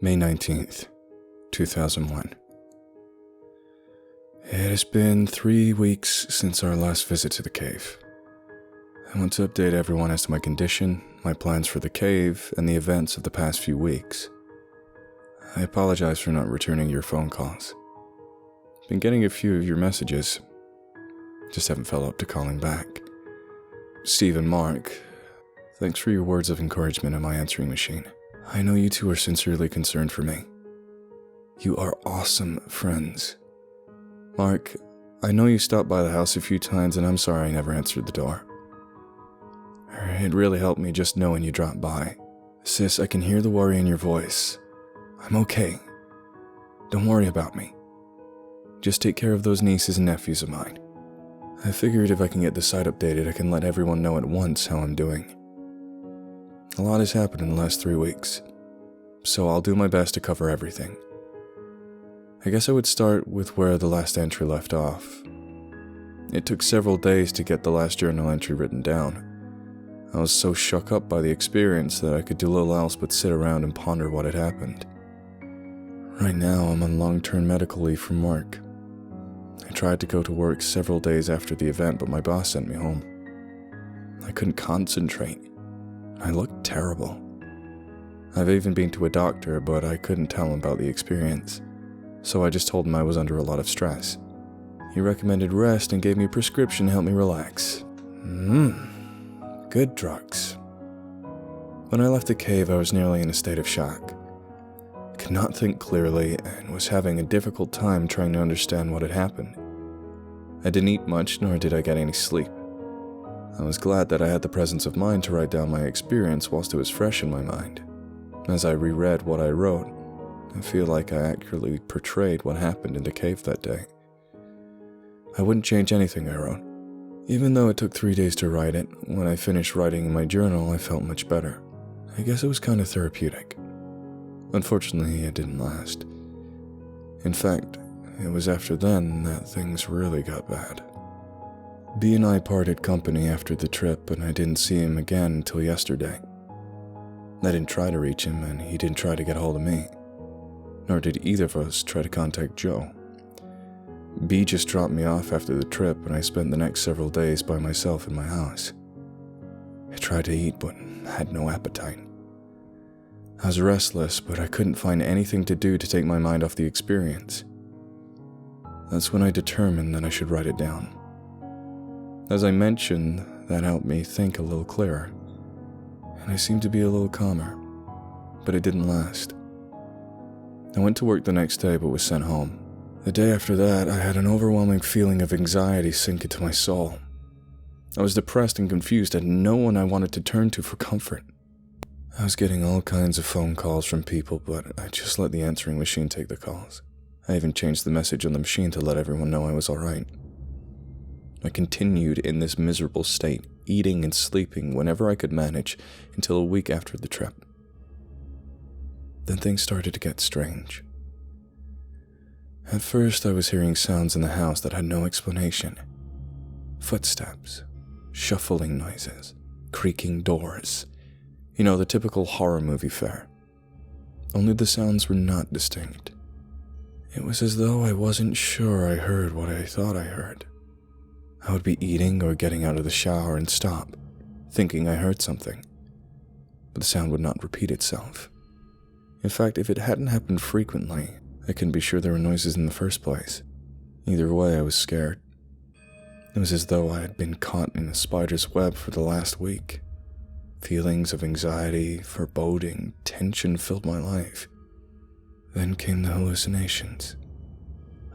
May 19th, 2001. It has been 3 weeks since our last visit to the cave. I want to update everyone as to my condition, my plans for the cave, and the events of the past few weeks. I apologize for not returning your phone calls. Been getting a few of your messages, just haven't felt up to calling back. Steve and Mark, thanks for your words of encouragement in my answering machine. I know you two are sincerely concerned for me. You are awesome friends. Mark, I know you stopped by the house a few times and I'm sorry I never answered the door. It really helped me just knowing you dropped by. Sis, I can hear the worry in your voice. I'm okay. Don't worry about me. Just take care of those nieces and nephews of mine. I figured if I can get the site updated, I can let everyone know at once how I'm doing. A lot has happened in the last 3 weeks, so I'll do my best to cover everything. I guess I would start with where the last entry left off. It took several days to get the last journal entry written down. I was so shook up by the experience that I could do little else but sit around and ponder what had happened. Right now, I'm on long-term medical leave from work. I tried to go to work several days after the event, but my boss sent me home. I couldn't concentrate. I looked terrible. I've even been to a doctor, but I couldn't tell him about the experience, so I just told him I was under a lot of stress. He recommended rest and gave me a prescription to help me relax. Good drugs. When I left the cave, I was nearly in a state of shock. I could not think clearly and was having a difficult time trying to understand what had happened. I didn't eat much, nor did I get any sleep. I was glad that I had the presence of mind to write down my experience whilst it was fresh in my mind. As I reread what I wrote, I feel like I accurately portrayed what happened in the cave that day. I wouldn't change anything I wrote. Even though it took 3 days to write it, when I finished writing in my journal, I felt much better. I guess it was kind of therapeutic. Unfortunately, it didn't last. In fact, it was after then that things really got bad. B and I parted company after the trip, and I didn't see him again until yesterday. I didn't try to reach him, and he didn't try to get hold of me. Nor did either of us try to contact Joe. B just dropped me off after the trip, and I spent the next several days by myself in my house. I tried to eat, but had no appetite. I was restless, but I couldn't find anything to do to take my mind off the experience. That's when I determined that I should write it down. As I mentioned, that helped me think a little clearer, and I seemed to be a little calmer, but it didn't last. I went to work the next day but was sent home. The day after that, I had an overwhelming feeling of anxiety sink into my soul. I was depressed and confused, and no one I wanted to turn to for comfort. I was getting all kinds of phone calls from people, but I just let the answering machine take the calls. I even changed the message on the machine to let everyone know I was alright. I continued in this miserable state, eating and sleeping whenever I could manage until a week after the trip. Then things started to get strange. At first, I was hearing sounds in the house that had no explanation. Footsteps, shuffling noises, creaking doors. You know, the typical horror movie fare. Only the sounds were not distinct. It was as though I wasn't sure I heard what I thought I heard. I would be eating or getting out of the shower and stop, thinking I heard something. But the sound would not repeat itself. In fact, if it hadn't happened frequently, I couldn't be sure there were noises in the first place. Either way, I was scared. It was as though I had been caught in a spider's web for the last week. Feelings of anxiety, foreboding, tension filled my life. Then came the hallucinations.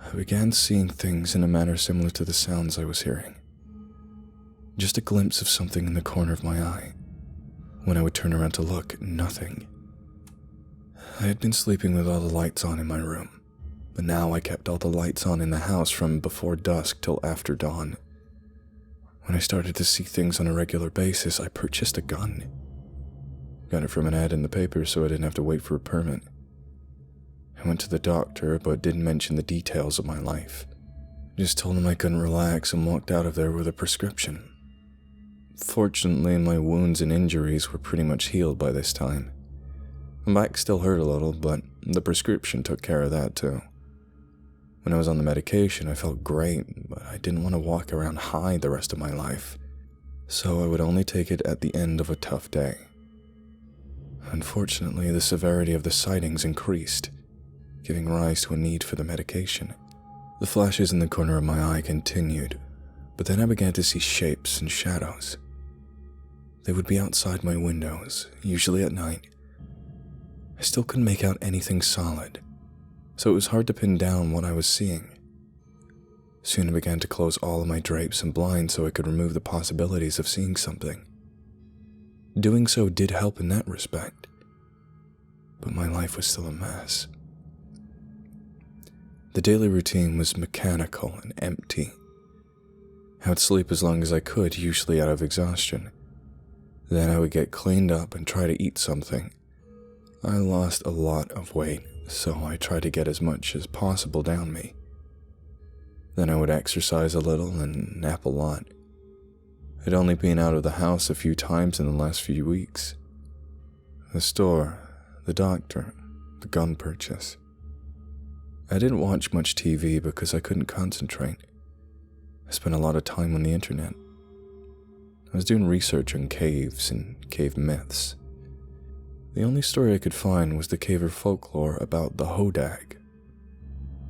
I began seeing things in a manner similar to the sounds I was hearing. Just a glimpse of something in the corner of my eye. When I would turn around to look, nothing. I had been sleeping with all the lights on in my room, but now I kept all the lights on in the house from before dusk till after dawn. When I started to see things on a regular basis, I purchased a gun. Got it from an ad in the paper so I didn't have to wait for a permit. I went to the doctor, but didn't mention the details of my life. Just told him I couldn't relax and walked out of there with a prescription. Fortunately, my wounds and injuries were pretty much healed by this time. My back still hurt a little, but the prescription took care of that too. When I was on the medication, I felt great, but I didn't want to walk around high the rest of my life, so I would only take it at the end of a tough day. Unfortunately, the severity of the sightings increased, giving rise to a need for the medication. The flashes in the corner of my eye continued, but then I began to see shapes and shadows. They would be outside my windows, usually at night. I still couldn't make out anything solid, so it was hard to pin down what I was seeing. Soon I began to close all of my drapes and blinds so I could remove the possibilities of seeing something. Doing so did help in that respect, but my life was still a mess. The daily routine was mechanical and empty. I would sleep as long as I could, usually out of exhaustion. Then I would get cleaned up and try to eat something. I lost a lot of weight, so I tried to get as much as possible down me. Then I would exercise a little and nap a lot. I'd only been out of the house a few times in the last few weeks. The store, the doctor, the gun purchase. I didn't watch much TV because I couldn't concentrate. I spent a lot of time on the internet. I was doing research on caves and cave myths. The only story I could find was the caver folklore about the Hodag.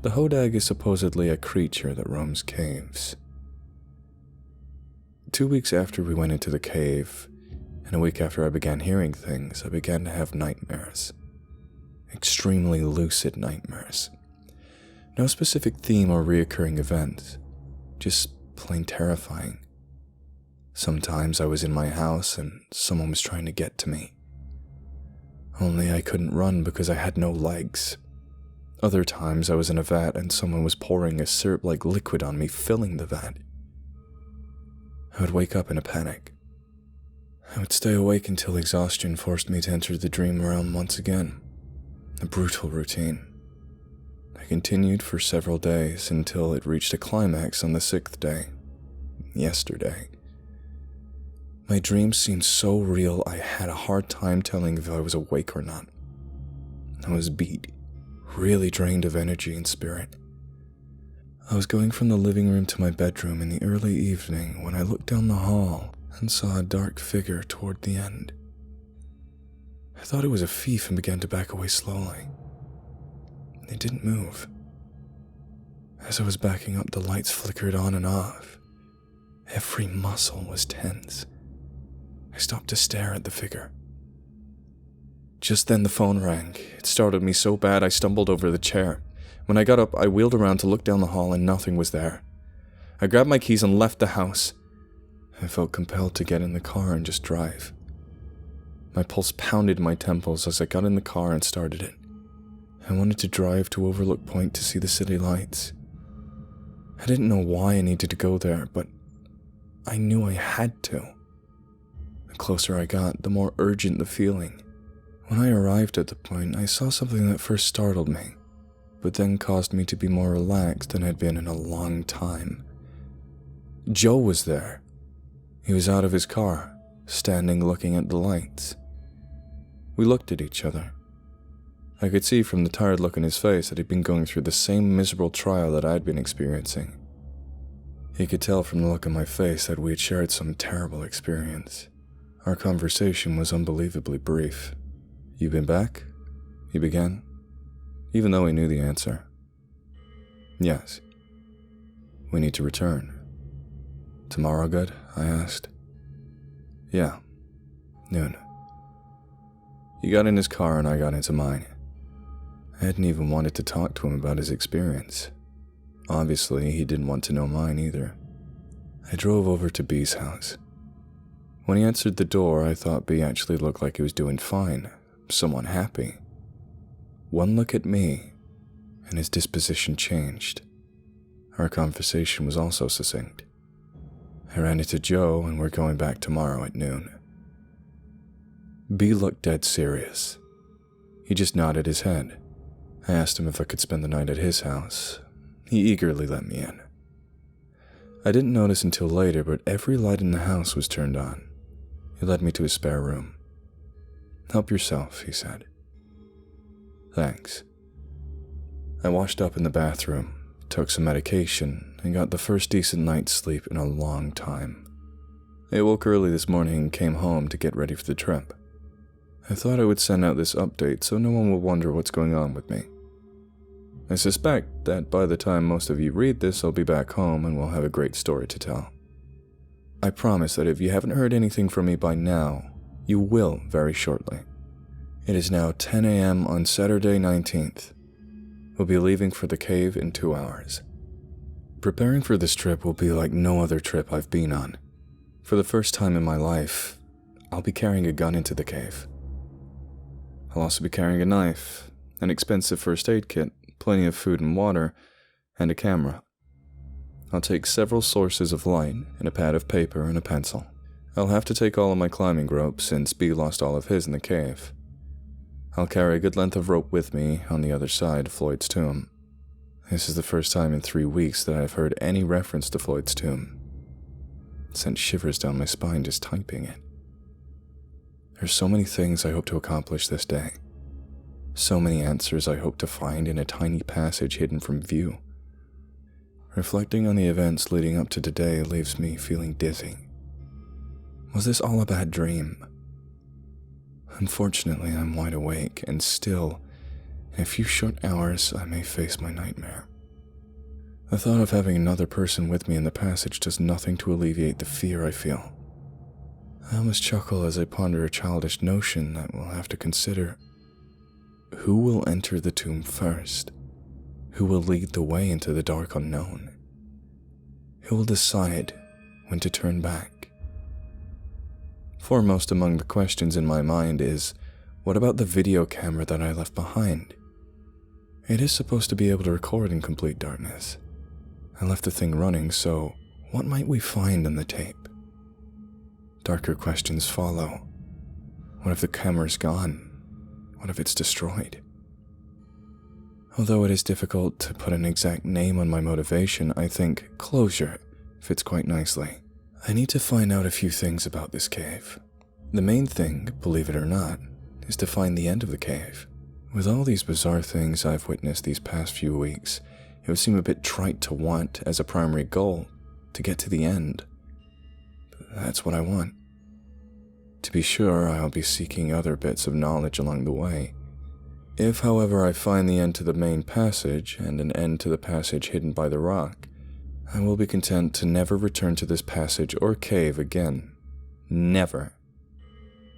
The Hodag is supposedly a creature that roams caves. 2 weeks after we went into the cave, and a week after I began hearing things, I began to have nightmares. Extremely lucid nightmares. No specific theme or reoccurring event, just plain terrifying. Sometimes I was in my house and someone was trying to get to me. Only I couldn't run because I had no legs. Other times I was in a vat and someone was pouring a syrup-like liquid on me, filling the vat. I would wake up in a panic. I would stay awake until exhaustion forced me to enter the dream realm once again. A brutal routine. I continued for several days until it reached a climax on the 6th day. Yesterday. My dreams seemed so real I had a hard time telling if I was awake or not. I was beat, really drained of energy and spirit. I was going from the living room to my bedroom in the early evening when I looked down the hall and saw a dark figure toward the end. I thought it was a thief and began to back away slowly. It didn't move. As I was backing up, the lights flickered on and off. Every muscle was tense. I stopped to stare at the figure. Just then the phone rang. It startled me so bad I stumbled over the chair. When I got up, I wheeled around to look down the hall and nothing was there. I grabbed my keys and left the house. I felt compelled to get in the car and just drive. My pulse pounded my temples as I got in the car and started it. I wanted to drive to Overlook Point to see the city lights. I didn't know why I needed to go there, but I knew I had to. The closer I got, the more urgent the feeling. When I arrived at the point, I saw something that first startled me, but then caused me to be more relaxed than I'd been in a long time. Joe was there. He was out of his car, standing looking at the lights. We looked at each other. I could see from the tired look on his face that he'd been going through the same miserable trial that I'd been experiencing. He could tell from the look on my face that we had shared some terrible experience. Our conversation was unbelievably brief. "You been back?" he began, even though he knew the answer. "Yes. We need to return." "Tomorrow good?" I asked. "Yeah. Noon." He got in his car and I got into mine. I hadn't even wanted to talk to him about his experience. Obviously, he didn't want to know mine either. I drove over to B's house. When he answered the door, I thought B actually looked like he was doing fine, somewhat happy. One look at me, and his disposition changed. Our conversation was also succinct. I ran into Joe, and we're going back tomorrow at noon. B looked dead serious. He just nodded his head. I asked him if I could spend the night at his house. He eagerly let me in. I didn't notice until later, but every light in the house was turned on. He led me to his spare room. "Help yourself," he said. Thanks. I washed up in the bathroom, took some medication, and got the first decent night's sleep in a long time. I woke early this morning and came home to get ready for the trip. I thought I would send out this update so no one will wonder what's going on with me. I suspect that by the time most of you read this, I'll be back home and we'll have a great story to tell. I promise that if you haven't heard anything from me by now, you will very shortly. It is now 10 a.m. on Saturday 19th. We'll be leaving for the cave in 2 hours. Preparing for this trip will be like no other trip I've been on. For the first time in my life, I'll be carrying a gun into the cave. I'll also be carrying a knife, an expensive first aid kit, plenty of food and water, and a camera. I'll take several sources of light and a pad of paper and a pencil. I'll have to take all of my climbing rope since B lost all of his in the cave. I'll carry a good length of rope with me on the other side of Floyd's tomb. This is the first time in 3 weeks that I've heard any reference to Floyd's tomb. It sent shivers down my spine just typing it. There's so many things I hope to accomplish this day. So many answers I hope to find in a tiny passage hidden from view. Reflecting on the events leading up to today leaves me feeling dizzy. Was this all a bad dream? Unfortunately, I'm wide awake, and still, in a few short hours, I may face my nightmare. The thought of having another person with me in the passage does nothing to alleviate the fear I feel. I almost chuckle as I ponder a childish notion that we'll have to consider. Who will enter the tomb first? Who will lead the way into the dark unknown? Who will decide when to turn back? Foremost among the questions in my mind is, what about the video camera that I left behind? It is supposed to be able to record in complete darkness. I left the thing running, so what might we find on the tape? Darker questions follow. What if the camera's gone? What if it's destroyed? Although it is difficult to put an exact name on my motivation, I think closure fits quite nicely. I need to find out a few things about this cave. The main thing, believe it or not, is to find the end of the cave. With all these bizarre things I've witnessed these past few weeks, it would seem a bit trite to want as a primary goal to get to the end. But that's what I want. To be sure, I'll be seeking other bits of knowledge along the way. If, however, I find the end to the main passage and an end to the passage hidden by the rock, I will be content to never return to this passage or cave again. Never.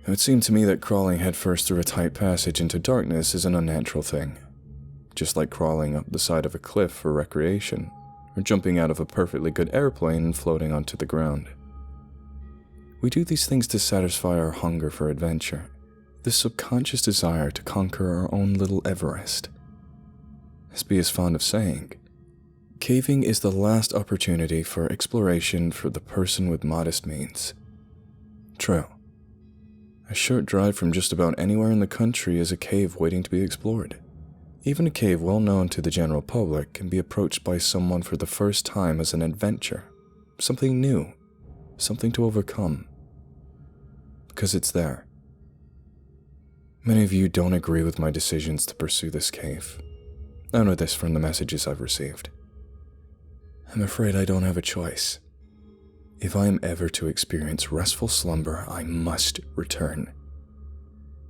It would seem to me that crawling headfirst through a tight passage into darkness is an unnatural thing. Just like crawling up the side of a cliff for recreation, or jumping out of a perfectly good airplane and floating onto the ground. We do these things to satisfy our hunger for adventure, this subconscious desire to conquer our own little Everest. As B is fond of saying, caving is the last opportunity for exploration for the person with modest means. True. A short drive from just about anywhere in the country is a cave waiting to be explored. Even a cave well known to the general public can be approached by someone for the first time as an adventure, something new, something to overcome. Because it's there. Many of you don't agree with my decisions to pursue this cave. I know this from the messages I've received. I'm afraid I don't have a choice. If I am ever to experience restful slumber, I must return.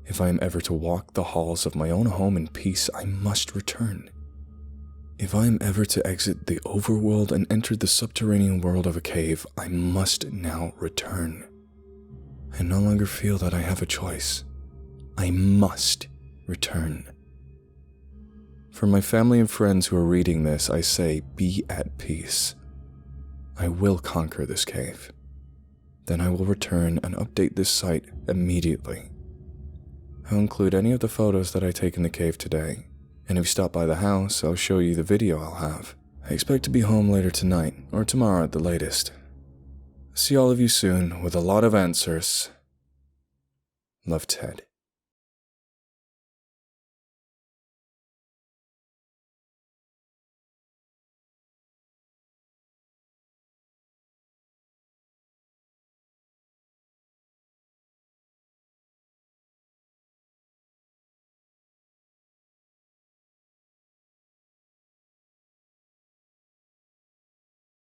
If I am ever to walk the halls of my own home in peace, I must return. If I am ever to exit the overworld and enter the subterranean world of a cave, I must now return. I no longer feel that I have a choice. I must return. For my family and friends who are reading this, I say, be at peace. I will conquer this cave. Then I will return and update this site immediately. I'll include any of the photos that I take in the cave today, and if you stop by the house, I'll show you the video I'll have. I expect to be home later tonight, or tomorrow at the latest. See all of you soon with a lot of answers. Love, Ted.